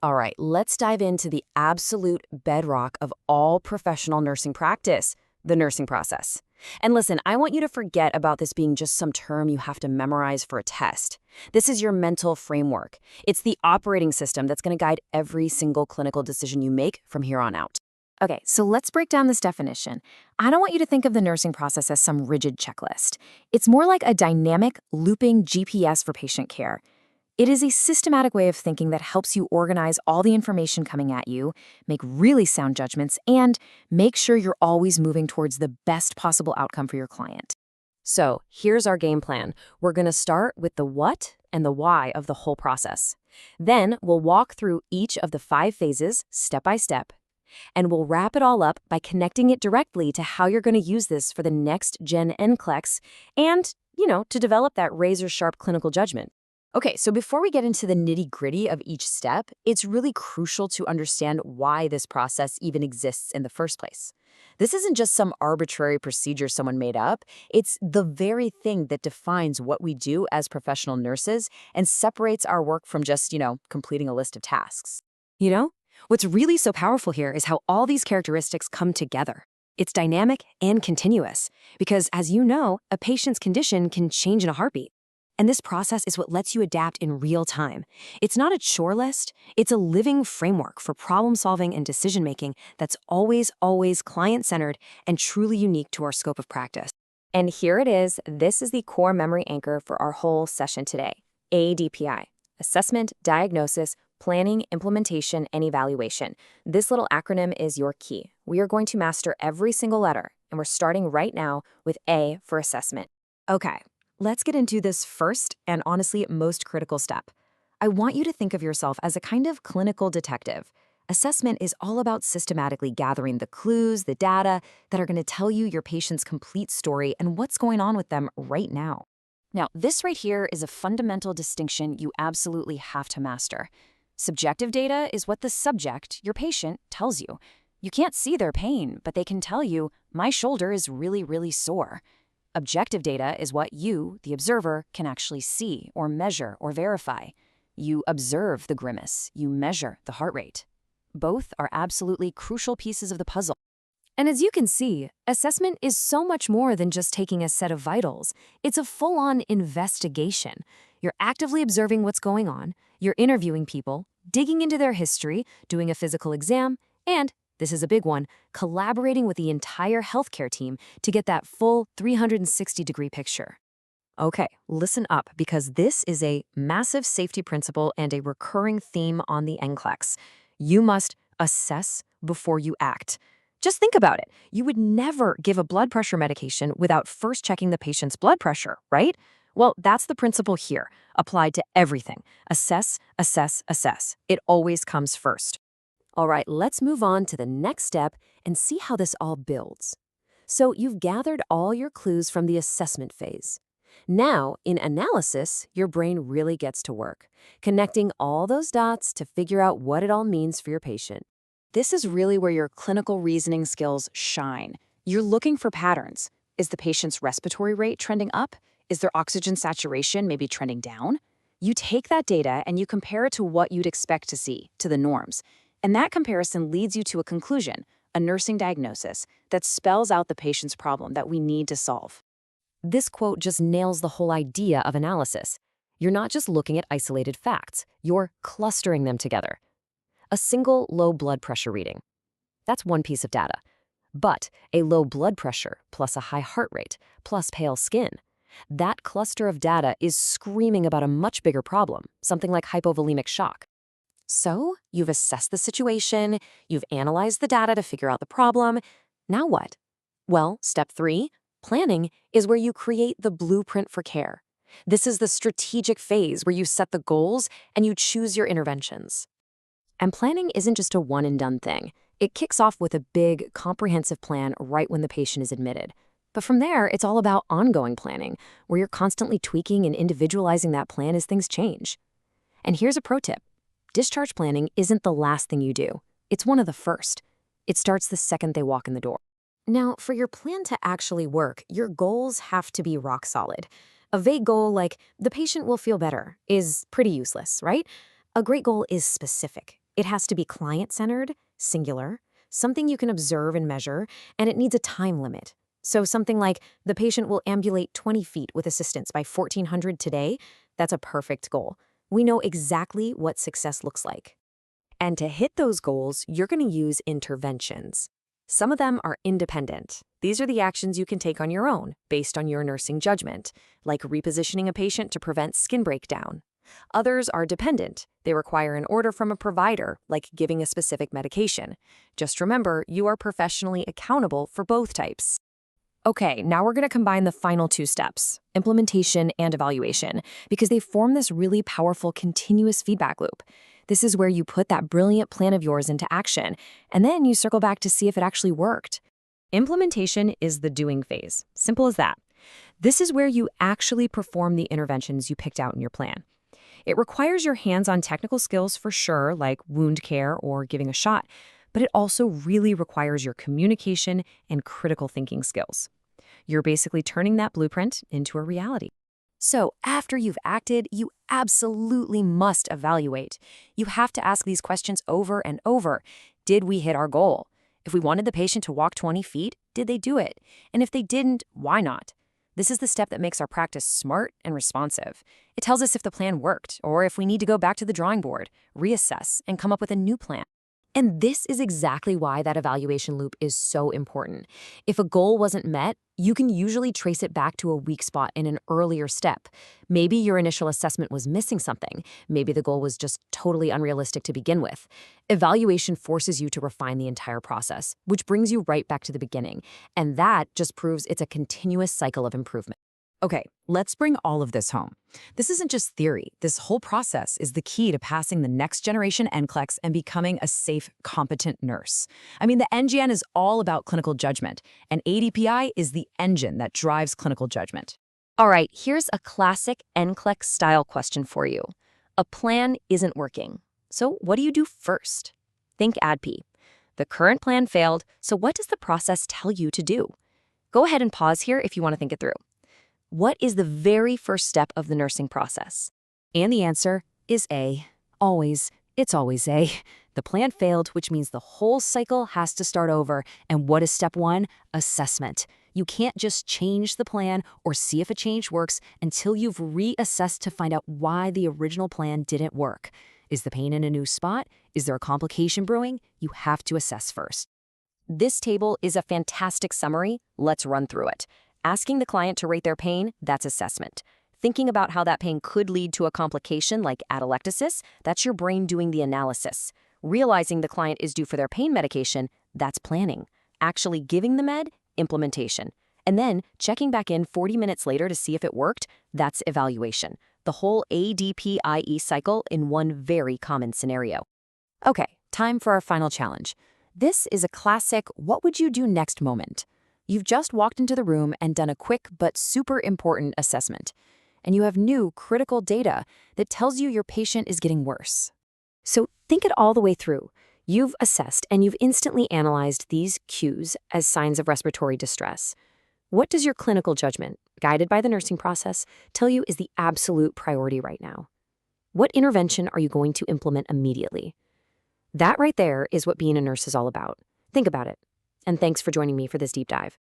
All right, let's dive into the absolute bedrock of all professional nursing practice, the nursing process. And listen, I want you to forget about this being just some term you have to memorize for a test. This is your mental framework. It's the operating system that's going to guide every single clinical decision you make from here on out. Okay, so let's break down this definition. I don't want you to think of the nursing process as some rigid checklist. It's more like a dynamic, looping GPS for patient care. It is a systematic way of thinking that helps you organize all the information coming at you, make really sound judgments, and make sure you're always moving towards the best possible outcome for your client. So here's our game plan. We're going to start with the what and the why of the whole process. Then we'll walk through each of the 5 phases step by step, and we'll wrap it all up by connecting it directly to how you're going to use this for the next gen NCLEX and, to develop that razor-sharp clinical judgment. Okay, so before we get into the nitty-gritty of each step, it's really crucial to understand why this process even exists in the first place. This isn't just some arbitrary procedure someone made up. It's the very thing that defines what we do as professional nurses and separates our work from just, completing a list of tasks. What's really so powerful here is how all these characteristics come together. It's dynamic and continuous because, as you know, a patient's condition can change in a heartbeat. And this process is what lets you adapt in real time. It's not a chore list. It's a living framework for problem solving and decision making that's always, always client-centered and truly unique to our scope of practice. And here it is. This is the core memory anchor for our whole session today. ADPI: Assessment, Diagnosis, Planning, Implementation, and Evaluation. This little acronym is your key. We are going to master every single letter, and we're starting right now with A for assessment. Okay. Let's get into this first and honestly most critical step. I want you to think of yourself as a kind of clinical detective. Assessment is all about systematically gathering the clues, the data that are going to tell you your patient's complete story and what's going on with them right now. Now, this right here is a fundamental distinction you absolutely have to master. Subjective data is what the subject, your patient, tells you. You can't see their pain, but they can tell you, my shoulder is really, really sore. Objective data is what you, the observer, can actually see or measure or verify. You observe the grimace. You measure the heart rate. Both are absolutely crucial pieces of the puzzle. And as you can see, assessment is so much more than just taking a set of vitals. It's a full-on investigation. You're actively observing what's going on. You're interviewing people, digging into their history, doing a physical exam, and this is a big one, collaborating with the entire healthcare team to get that full 360-degree picture. Okay, listen up, because this is a massive safety principle and a recurring theme on the NCLEX. You must assess before you act. Just think about it. You would never give a blood pressure medication without first checking the patient's blood pressure, right? Well, that's the principle here, applied to everything. Assess, assess, assess. It always comes first. All right, let's move on to the next step and see how this all builds. So you've gathered all your clues from the assessment phase. Now, in analysis, your brain really gets to work, connecting all those dots to figure out what it all means for your patient. This is really where your clinical reasoning skills shine. You're looking for patterns. Is the patient's respiratory rate trending up? Is their oxygen saturation maybe trending down? You take that data and you compare it to what you'd expect to see, to the norms. And that comparison leads you to a conclusion, a nursing diagnosis, that spells out the patient's problem that we need to solve. This quote just nails the whole idea of analysis. You're not just looking at isolated facts, you're clustering them together. A single low blood pressure reading. That's one piece of data. But a low blood pressure plus a high heart rate plus pale skin, that cluster of data is screaming about a much bigger problem, something like hypovolemic shock. So, you've assessed the situation, you've analyzed the data to figure out the problem. Now what? Well, step 3, planning, is where you create the blueprint for care. This is the strategic phase where you set the goals and you choose your interventions. And planning isn't just a one-and-done thing. It kicks off with a big, comprehensive plan right when the patient is admitted. But from there, it's all about ongoing planning, where you're constantly tweaking and individualizing that plan as things change. And here's a pro tip. Discharge planning isn't the last thing you do. It's one of the first. It starts the second they walk in the door. Now, for your plan to actually work, your goals have to be rock solid. A vague goal like, the patient will feel better, is pretty useless, right? A great goal is specific. It has to be client-centered, singular, something you can observe and measure, and it needs a time limit. So something like the patient will ambulate 20 feet with assistance by 1400 today, that's a perfect goal. We know exactly what success looks like. And to hit those goals, you're going to use interventions. Some of them are independent. These are the actions you can take on your own, based on your nursing judgment, like repositioning a patient to prevent skin breakdown. Others are dependent. They require an order from a provider, like giving a specific medication. Just remember, you are professionally accountable for both types. Okay, now we're going to combine the final two steps, implementation and evaluation, because they form this really powerful continuous feedback loop. This is where you put that brilliant plan of yours into action, and then you circle back to see if it actually worked. Implementation is the doing phase. Simple as that. This is where you actually perform the interventions you picked out in your plan. It requires your hands-on technical skills for sure, like wound care or giving a shot, but it also really requires your communication and critical thinking skills. You're basically turning that blueprint into a reality. So after you've acted, you absolutely must evaluate. You have to ask these questions over and over. Did we hit our goal? If we wanted the patient to walk 20 feet, did they do it? And if they didn't, why not? This is the step that makes our practice smart and responsive. It tells us if the plan worked, or if we need to go back to the drawing board, reassess, and come up with a new plan. And this is exactly why that evaluation loop is so important. If a goal wasn't met, you can usually trace it back to a weak spot in an earlier step. Maybe your initial assessment was missing something. Maybe the goal was just totally unrealistic to begin with. Evaluation forces you to refine the entire process, which brings you right back to the beginning. And that just proves it's a continuous cycle of improvement. Okay, let's bring all of this home. This isn't just theory. This whole process is the key to passing the next generation NCLEX and becoming a safe, competent nurse. I mean, the NGN is all about clinical judgment, and ADPI is the engine that drives clinical judgment. All right, here's a classic NCLEX style question for you. A plan isn't working. So what do you do first? Think ADPIE. The current plan failed, so what does the process tell you to do? Go ahead and pause here if you want to think it through. What is the very first step of the nursing process? And the answer is A. Always. It's always A. The plan failed, which means the whole cycle has to start over. And what is step one? Assessment. You can't just change the plan or see if a change works until you've reassessed to find out why the original plan didn't work. Is the pain in a new spot? Is there a complication brewing? You have to assess first. This table is a fantastic summary. Let's run through it. Asking the client to rate their pain, that's assessment. Thinking about how that pain could lead to a complication like atelectasis, that's your brain doing the analysis. Realizing the client is due for their pain medication, that's planning. Actually giving the med, implementation. And then checking back in 40 minutes later to see if it worked, that's evaluation. The whole ADPIE cycle in one very common scenario. Okay, time for our final challenge. This is a classic what would you do next moment. You've just walked into the room and done a quick but super important assessment. And you have new critical data that tells you your patient is getting worse. So think it all the way through. You've assessed and you've instantly analyzed these cues as signs of respiratory distress. What does your clinical judgment, guided by the nursing process, tell you is the absolute priority right now? What intervention are you going to implement immediately? That right there is what being a nurse is all about. Think about it. And thanks for joining me for this deep dive.